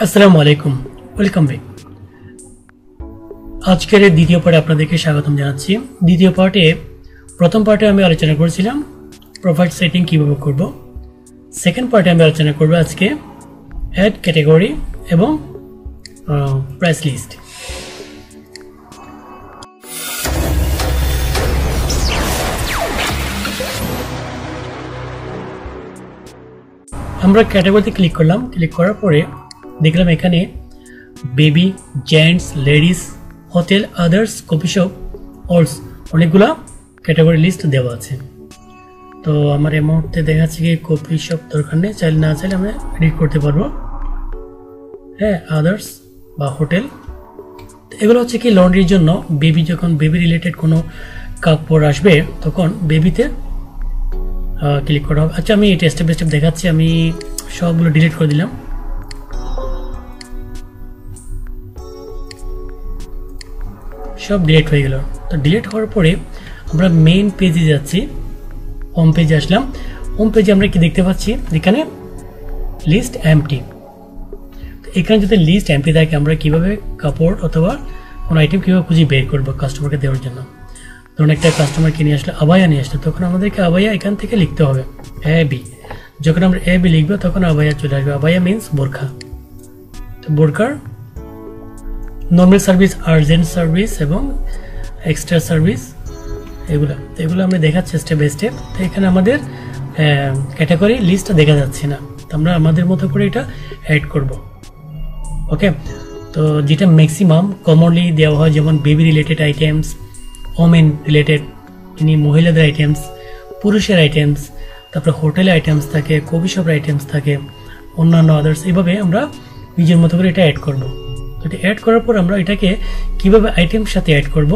আসসালামু আলাইকুম, welcome back. আজকের দ্বিতীয় পার্টে আপনাদেরকে স্বাগতম জানাচ্ছি। দ্বিতীয় পার্টে প্রথম পার্টে আমি আলোচনা করেছিলাম প্রোফাইল সেটিং কিভাবে করব। সেকেন্ড পার্টে আমি আলোচনা করব আজকে অ্যাড ক্যাটাগরি এবং প্রাইস লিস্ট। আমরা ক্যাটাগরিতে ক্লিক করলাম। ক্লিক করার পরে দেখলাম এখানে baby, gents, ladies, hotel, others, coffee shop, অলস অনেকগুলা ক্যাটাগরি লিস্ট দেওয়া আছে। তো আমার এই মুহূর্তে দেখাচ্ছে কি কফি শপ দরকার নেই, চাইলে না চাইলে আমরা এডিট করতে পারবো। হ্যাঁ, আদার্স বা হোটেল এগুলো হচ্ছে কি লন্ড্রির জন্য। বেবি যখন বেবি রিলেটেড কোনো কাপড় আসবে তখন বেবিতে ক্লিক করা হবে। আচ্ছা, আমি এটা স্টেপ বাই স্টেপ দেখাচ্ছি। আমি সবগুলো ডিলিট করে দিলাম। সব ডিলিট হয়ে গেল। তো ডিলিট হওয়ার পরে আমরা মেইন পেজে যাচ্ছি। হোম পেজে আসলাম। হোম পেজে আমরা কি দেখতে পাচ্ছি, এখানে লিস্ট এমটি। তো এখানে যদি লিস্ট এমটি থাকে আমরা কিভাবে কাপড় অথবা কোনো আইটেম কীভাবে খুঁজে বের করবো কাস্টমারকে দেওয়ার জন্য। ধরুন একটা কাস্টমারকে নিয়ে আসলে, আবায়া নিয়ে আসলে, তখন আমাদেরকে আবায়া এখান থেকে লিখতে হবে এ বি। যখন আমরা এ বি লিখবো তখন আবায়া চলে আসবে। আবায়া মিনস বোরখা। তো বোরখার নর্মাল সার্ভিস, আর্জেন্ট সার্ভিস এবং এক্সট্রা সার্ভিস এগুলো আমরা দেখাচ্ছি স্টেপ বাই স্টেপ। তো এখানে আমাদের ক্যাটাগরি লিস্টটা দেখা যাচ্ছে না, তো আমরা আমাদের মতো করে এটা অ্যাড করব। ওকে, তো যেটা ম্যাক্সিমাম কমনলি দেওয়া হয়, যেমন baby related items, women related মহিলাদের আইটেমস, পুরুষের আইটেমস, তারপরে হোটেল আইটেমস থাকে, কফি শপের আইটেমস থাকে, অন্যান্য আদার্স। এইভাবে আমরা নিজের মতো করে এটা অ্যাড করব। তো এটা অ্যাড করার পর আমরা এটাকে কিভাবে আইটেমের সাথে অ্যাড করব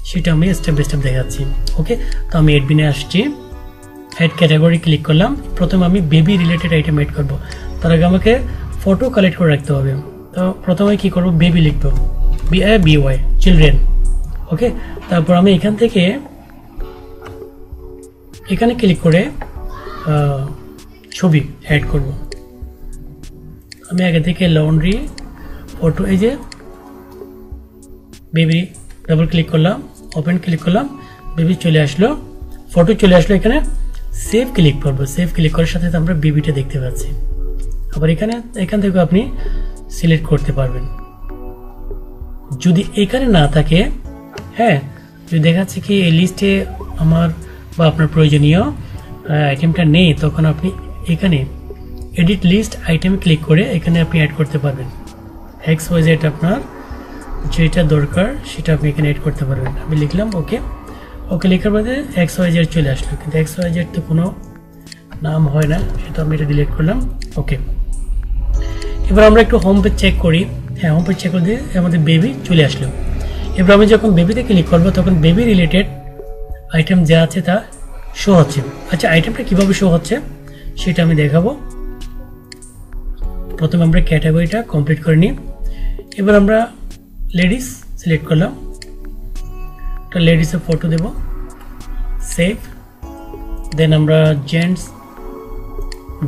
সেটা আমি স্টেপ বাই স্টেপ দেখাচ্ছি। ওকে, তো আমি অ্যাডমিনে আসছি, অ্যাড ক্যাটাগরি ক্লিক করলাম। প্রথমে আমি বেবি রিলেটেড আইটেম অ্যাড করব। তার আগে আমাকে ফটো কালেক্ট করে রাখতে হবে। তো প্রথমে কি করব, বেবি লিখব, BI চিলড্রেন। ওকে, তারপর আমি এখান থেকে এখানে ক্লিক করে ছবি অ্যাড করব। আমি আগে থেকে লন্ড্রি ফটো, এই যে বেবি, ডাবল ক্লিক করলাম, ওপেন ক্লিক করলাম, বেবি চলে আসলো, ফটো চলে আসলো। এখানে সেভ ক্লিক করবো। সেভ ক্লিক করার সাথে আমরা বেবিটা দেখতে পাচ্ছি। আবার এখান থেকে আপনি সিলেক্ট করতে পারবেন। যদি এখানে না থাকে, হ্যাঁ, যদি দেখাচ্ছে কি এই লিস্টে আমার বা আপনার প্রয়োজনীয় আইটেমটা নেই, তখন আপনি এখানে এডিট লিস্ট আইটেম ক্লিক করে এখানে আপনি অ্যাড করতে পারবেন। XYZ আপনার যেটা দরকার সেটা আপনি এখানে অ্যাড করতে পারবেন। আমি লিখলাম ওকে। ওকে লেখার বাদে XYZ চলে আসলো, কিন্তু XYZ তো কোনো নাম হয় না, সেটা আমি এটা ডিলিট করলাম। ওকে, এবার আমরা একটু হোম পেজ চেক করি। হ্যাঁ, হোম পেজ চেক করে দিয়ে আমাদের বেবি চলে আসলো। এবার আমি যখন বেবিতে ক্লিক করবো তখন বেবি রিলেটেড আইটেম যা আছে তা শো হচ্ছে। আচ্ছা, আইটেমটা কীভাবে শো হচ্ছে সেটা আমি দেখাবো। প্রথমে আমরা ক্যাটাগরিটা কমপ্লিট করে নিই। এবার আমরা লেডিস সিলেক্ট করলাম, একটা লেডিসের ফটো দেব, সেভ। দেন আমরা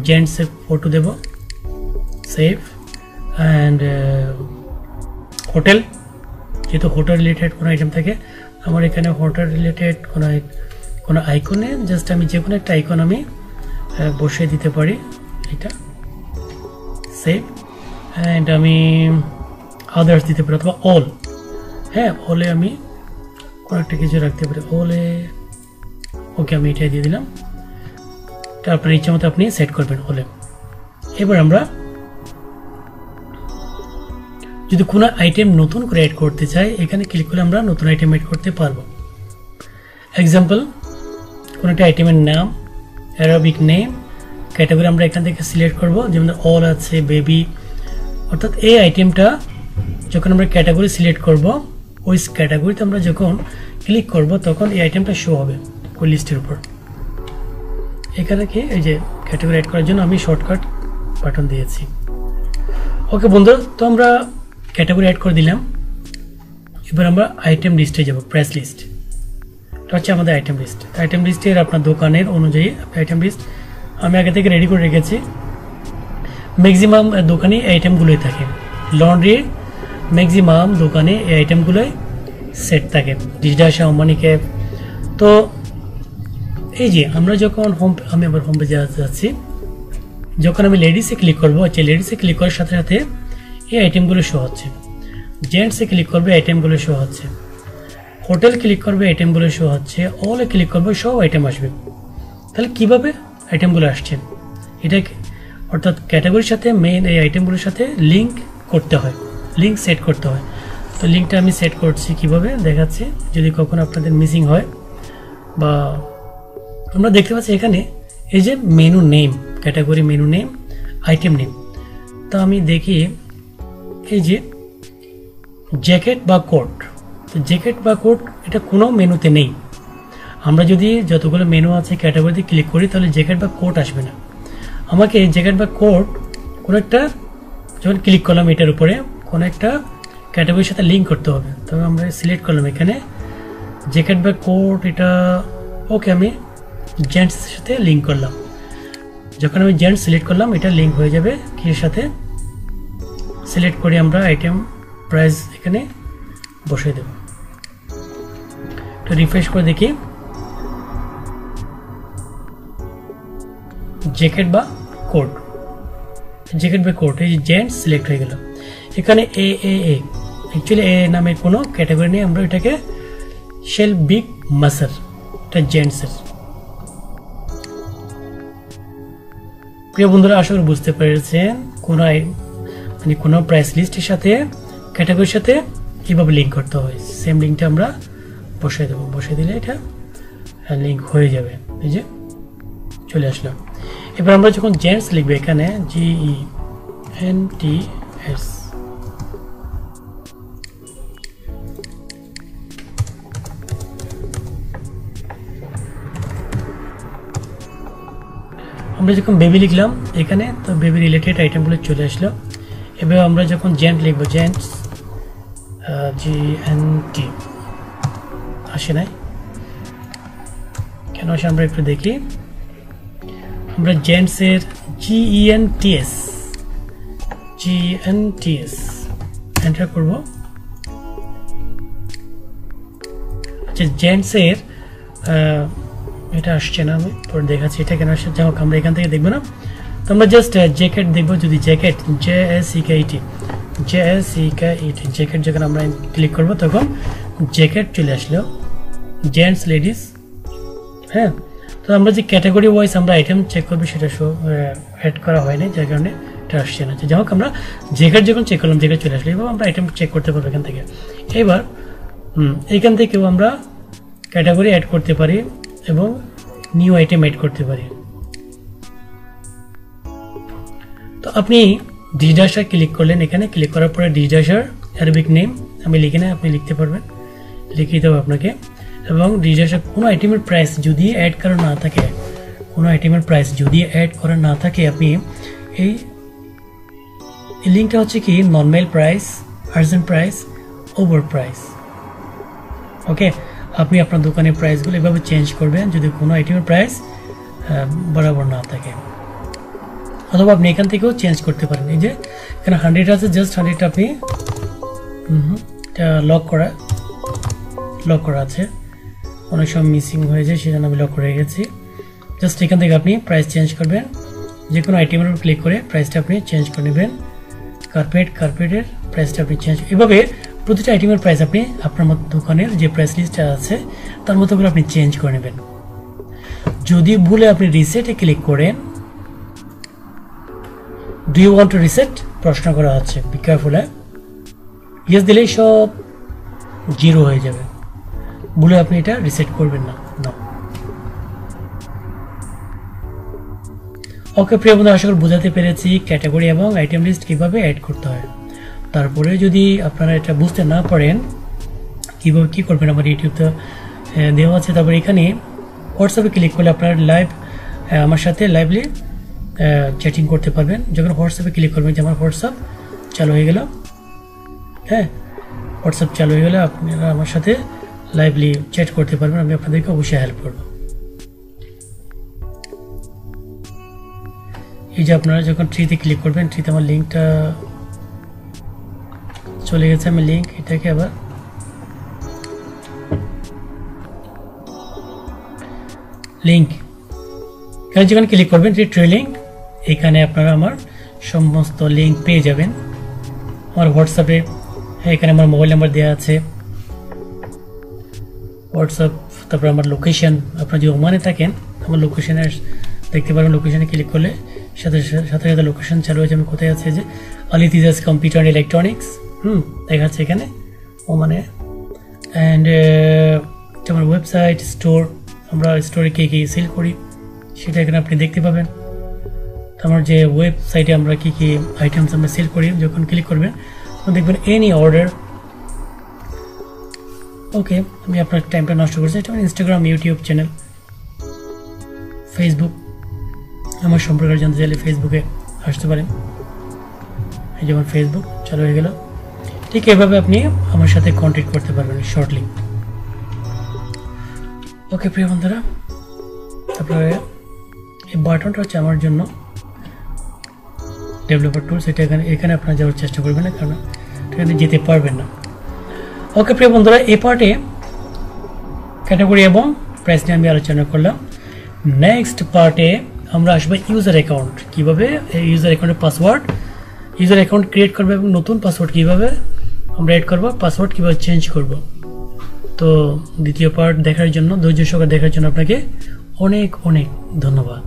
জেন্টসের ফটো দেব, সেভ। অ্যান্ড হোটেল, যেহেতু হোটেল রিলেটেড কোনো আইটেম থাকে, আমার এখানে হোটেল রিলেটেড কোনো আইকনে জাস্ট আমি যে কোনো একটা আইকন আমি বসিয়ে দিতে পারি, এটা সেভ। অ্যান্ড আমি আদার্স দিতে পারি অথবা অল। হ্যাঁ, অলে আমি কোনো একটা কিছু রাখতে পারি, অলে। ওকে, আমি এটাই দিয়ে দিলাম। এটা আপনার ইচ্ছা মতো আপনি সেট করবেন অলে। এবার আমরা যদি কোনো আইটেম নতুন করে অ্যাড করতে চাই, এখানে ক্লিক করে আমরা নতুন আইটেম অ্যাড করতে পারবো। এক্সাম্পল, কোনো একটা আইটেমের নাম, অ্যারাবিক নেম, ক্যাটাগরি আমরা এখান থেকে সিলেক্ট করব, যেমন অল আছে, বেবি। অর্থাৎ এই আইটেমটা যখন আমরা ক্যাটাগরি সিলেক্ট করব, ওই ক্যাটাগরিতে আমরা যখন ক্লিক করব তখন এই আইটেমটা শো হবে ওই লিস্টের উপর। এখানে কি এই যে ক্যাটাগরি অ্যাড করার জন্য আমি শর্টকাট বাটন দিয়েছি। ওকে বন্ধুরা, তো আমরা ক্যাটাগরি অ্যাড করে দিলাম। এবার আমরা আইটেম লিস্টে যাব, প্রাইস লিস্ট। এটা হচ্ছে আমাদের আইটেম লিস্ট। আইটেম লিস্টের আপনার দোকানের অনুযায়ী আইটেম লিস্ট আমি আগে থেকে রেডি করে রেখেছি। ম্যাক্সিমাম দোকানে এই আইটেমগুলোই থাকে, লন্ড্রির ম্যাক্সিমাম দোকানে এই আইটেমগুলোই সেট থাকে, ডিশডাশ, আম্বানি ক্যাপ। তো এই যে আমরা যখন আমি আবার হোম পেজে যাচ্ছি, যখন আমি লেডিসে ক্লিক করবো, আচ্ছা লেডিসে ক্লিক করার সাথে সাথে এই আইটেমগুলো শো হচ্ছে, জেন্টসে ক্লিক করবে আইটেমগুলো শো হচ্ছে, হোটেল ক্লিক করবে আইটেমগুলো শো হচ্ছে, অলে ক্লিক করবে সব আইটেম আসবে। তাহলে কিভাবে আইটেমগুলো আসছে, এটা অর্থাৎ ক্যাটাগরির সাথে মেইন এই আইটেমগুলোর সাথে লিঙ্ক করতে হয়, লিঙ্ক সেট করতে হয়। তো লিঙ্কটা আমি সেট করছি কিভাবে দেখাচ্ছি, যদি কখনো আপনাদের মিসিং হয়। বা আমরা দেখতে পাচ্ছি এখানে এই যে menu name, category menu name, item name. তো আমি দেখি এই যে জ্যাকেট বা কোট, তো জ্যাকেট বা কোট এটা কোনো মেনুতে নেই। আমরা যদি যতগুলো মেনু আছে ক্যাটাগরিতে ক্লিক করি তাহলে জ্যাকেট বা কোট আসবে না। আমাকে জ্যাকেট বা কোট কোনো একটা, যখন ক্লিক করলাম এটার উপরে কোনো একটা ক্যাটাগরির সাথে লিঙ্ক করতে হবে। তবে আমরা সিলেক্ট করলাম এখানে জ্যাকেট বা কোট, এটা ওকে আমি জেন্টসের সাথে লিঙ্ক করলাম। যখন আমি জেন্টস সিলেক্ট করলাম এটা লিঙ্ক হয়ে যাবে কিসের সাথে, সিলেক্ট করে আমরা আইটেম প্রাইস এখানে বসিয়ে দেব। তো রিফ্রেশ করে দেখি জ্যাকেট বা কোট, জ্যাকেট বা কোট এই যে জেন্টস সিলেক্ট হয়ে গেল। এখানে এ অ্যাকচুয়ালি এ নামের কোনো ক্যাটাগরি নেই, আমরা এটাকে শেল বিগ মাসার, এটা জেন্টসের। প্রিয় বন্ধুরা, আশা করি বুঝতে পেরেছেন কোনো প্রাইস লিস্টের সাথে ক্যাটাগরির সাথে কীভাবে লিঙ্ক করতে হয়। সেম লিঙ্কটা আমরা বসিয়ে দেবো, বসিয়ে দিলে এটা লিঙ্ক হয়ে যাবে। এই যে চলে আসলো। এবার আমরা যখন জেন্টস লিখবো এখানে GENTS, আমরা যখন বেবি লিখলাম এখানে, তো বেবি রিলেটেড আইটেমগুলো চলে আসলো। এবার আমরা যখন জেন্ট লিখবো জেন্টস GNT আসে নাই কেন আসে, আমরা একটু দেখি। আমরা জেন্টসের GENTS এন্টার করব। আচ্ছা জেন্টসের এটা আসছে না, আমি পরে দেখাচ্ছি এটা কেন আসছে। যাই হোক আমরা এখান থেকে দেখবো না, তো আমরা জাস্ট জ্যাকেট দেখবো। যদি জ্যাকেট JSEKET জ্যাকেট যখন আমরা ক্লিক করবো তখন জ্যাকেট চলে আসলো, জেন্টস লেডিস। হ্যাঁ, তো আমরা যে ক্যাটাগরি ওয়াইজ আমরা আইটেম চেক করবো সেটা অ্যাড করা হয়নি, যার কারণে এটা আসছে না। যাই হোক আমরা জ্যাকেট যখন চেক করলাম জ্যাকেট চলে আসলো, এবার আমরা আইটেম চেক করতে পারবো এখান থেকে। এবার এইখান থেকেও আমরা ক্যাটাগরি অ্যাড করতে পারি এবং নিউ আইটেম অ্যাড করতে পারি। তো আপনি ডিশডাশার ক্লিক করলেন, এখানে ক্লিক করার পরে ডিশডাশার অ্যারাবিক নেম আমি লিখে নেই, আপনি লিখতে পারবেন, লিখে দিতে হবে আপনাকে। এবং ডিশডাশার কোনো আইটেমের প্রাইস যদি অ্যাড করা না থাকে, আপনি এই লিঙ্কটা হচ্ছে কি normal price, urgent price, over price. Okay, আপনি আপনার দোকানের প্রাইসগুলো এভাবে চেঞ্জ করবেন যদি কোনো আইটেমের প্রাইস বরাবর না থাকে। অথবা আপনি এখান থেকেও চেঞ্জ করতে পারেন। এই যে এখানে 100 আছে, জাস্ট 100 আপনি লক করা আছে, অনেক সময় মিসিং হয়ে যায়, সেজন্য আমি লক করে রেখেছি। জাস্ট এখান থেকে আপনি প্রাইস চেঞ্জ করবেন, যে কোনো আইটেমের উপর ক্লিক করে প্রাইসটা আপনি চেঞ্জ করে নেবেন। কার্পেটের প্রাইসটা আপনি চেঞ্জ, এভাবে প্রতিটা আইটেমের প্রাইস আপনি আপনার মতো দোকানের যে প্রাইস লিস্টটা আছে তার মতো করে আপনি চেঞ্জ করে নেবেন। যদি ভুলে আপনি রিসেটে ক্লিক করেন, do you want to reset প্রশ্ন করা হচ্ছে, বি কেয়ারফুল। ইয়েস দিলেই সব জিরো হয়ে যাবে, ভুলে আপনি এটা রিসেট করবেন না। ওকে প্রিয় বন্ধু, আশা করি বোঝাতে পেরেছি ক্যাটাগরি এবং আইটেম লিস্ট কিভাবে অ্যাড করতে হয়। তারপরে যদি আপনারা এটা বুঝতে না পারেন কীভাবে কী করবেন, আমার ইউটিউবটা দেওয়া আছে। তারপরে এখানে হোয়াটসঅ্যাপে ক্লিক করলে আপনারা লাইভ আমার সাথে লাইভলি চ্যাটিং করতে পারবেন। যখন হোয়াটসঅ্যাপে ক্লিক করবেন, যে আমার হোয়াটসঅ্যাপ চালু হয়ে গেল, হ্যাঁ হোয়াটসঅ্যাপ চালু হয়ে গেলে আপনারা আমার সাথে লাইভলি চ্যাট করতে পারবেন, আমি আপনাদেরকে অবশ্যই হেল্প করব। এই যে আপনারা যখন ট্রিতে ক্লিক করবেন, ট্রিতে আমার লিঙ্কটা চলে গেছে, আমি লিঙ্ক এটাকে আবার লিঙ্ক এখানে যখন ক্লিক করবেন ট্রি লিঙ্ক, এখানে আপনারা আমার সমস্ত লিঙ্ক পেয়ে যাবেন। আমার হোয়াটসঅ্যাপে এখানে আমার মোবাইল নাম্বার দেওয়া আছে, হোয়াটসঅ্যাপ, তারপর আমার লোকেশন, আপনারা যদি ওমানে থাকেন আমার লোকেশনে দেখতে পারবেন, লোকেশনে ক্লিক করলে সাথে সাথে লোকেশন চালু হয়েছে, আমি কোথায় আছে যে আলী তিজাজ কম্পিউটার অ্যান্ড ইলেকট্রনিক্স দেখাচ্ছে এখানে ওমানে। অ্যান্ড আমার ওয়েবসাইট, স্টোর, আমরা স্টোরে কে কী সেল করি সেটা এখানে আপনি দেখতে পাবেন। আমার যে ওয়েবসাইটে আমরা কী কী আইটেমস আমরা সেল করি, যখন ক্লিক করবেন তখন দেখবেন এনি অর্ডার। ওকে, আমি আপনার টাইমটা নষ্ট করছি। এটা আমার ইনস্টাগ্রাম, ইউটিউব চ্যানেল, ফেসবুক, আমার সম্পর্কে জানতে চাইলে ফেসবুকে আসতে পারেন। এই যেমন ফেসবুক চালু হয়ে গেল। ঠিক এভাবে আপনি আমার সাথে কন্ট্যাক্ট করতে পারবেন শর্টলি। ওকে প্রিয় বন্ধুরা, তারপরে এই বাটনটা হচ্ছে আমার জন্য ডেভেলপার টুলস, এটা এখানে আপনারা যাওয়ার চেষ্টা করবেন না, কারণ এখানে যেতে পারবেন না। ওকে প্রিয় বন্ধুরা, এই পার্টে ক্যাটাগরি এবং প্রাইস নিয়ে আমি আলোচনা করলাম। নেক্সট পার্টে আমরা আসবো ইউজার অ্যাকাউন্ট, কীভাবে ইউজার অ্যাকাউন্টের পাসওয়ার্ড, ইউজার অ্যাকাউন্ট ক্রিয়েট করবো এবং নতুন পাসওয়ার্ড কীভাবে আমরা এড করবো, পাসওয়ার্ড কীভাবে চেঞ্জ করব। তো দ্বিতীয় পার্ট দেখার জন্য, ধৈর্য সহকারে দেখার জন্য আপনাকে অনেক অনেক ধন্যবাদ।